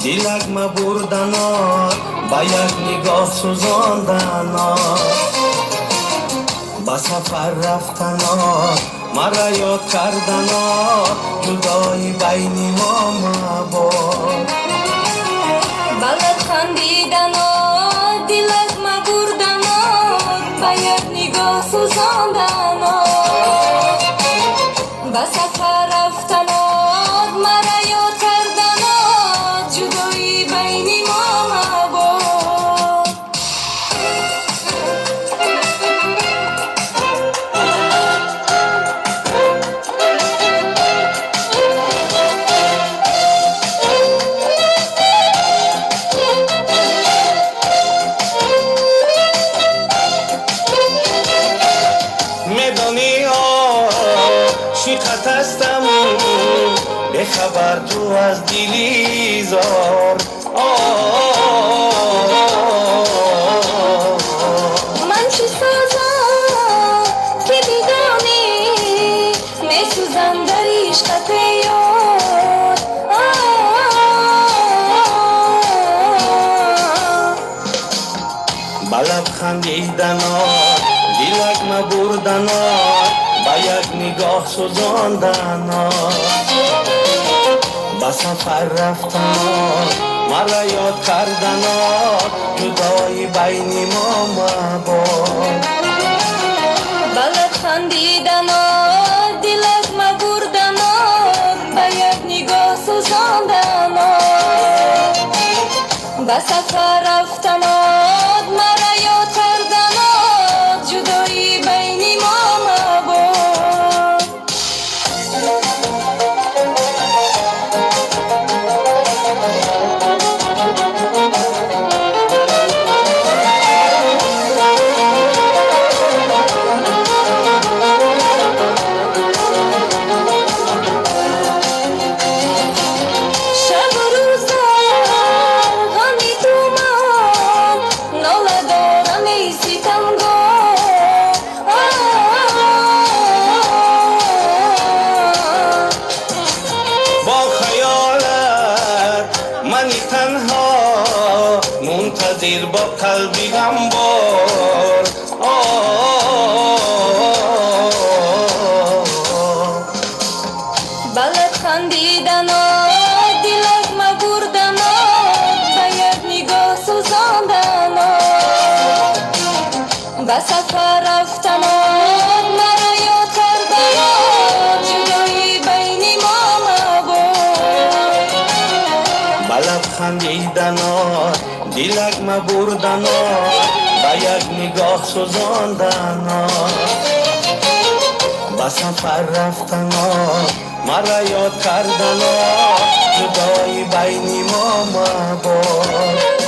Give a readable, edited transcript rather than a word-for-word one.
دلک ما بردنات با یک نگاه سوزاندنات با سفر رفتنات مرا یاد کردنات جدایی بین ما مباد بلد خندیدنات دلک ما بردنات با یک نگاه سوزاندنات با سفر رفتنات مرا یاد کردنات جدایی بین ما مباد میدانی عاشقت هستم بخبر تو از دلی زار من چی سازم که بدانی میسوزم در عشقت یار با لب خندیدنات دلک ما بردنات با یک نگاه سوزاندنات با سفر رفتنات مرا یاد کردنات جدایی بین ما مباد بلد خندیدنات دلک ما بردنات با یک نگاه سوزاندنات با سفر رفتنات مرا یاد کردنات جدایی بین ما مباد شب و روزا غمی تو من ناله دارم ای ستمگار با خیالت منی تنها منتظر با قلبی غمبار بلد خندیدنات دلک ما بردنات با یک نگاه سوزاندنات با سفر رفتنات مرا یاد کردنات جدایی بین ما مباد با لب خندیدنات دلک ما بردنات با یک نگاه سوزاندنات با سفر رفتنات مرا یاد کردنات جدایی بین ما مباد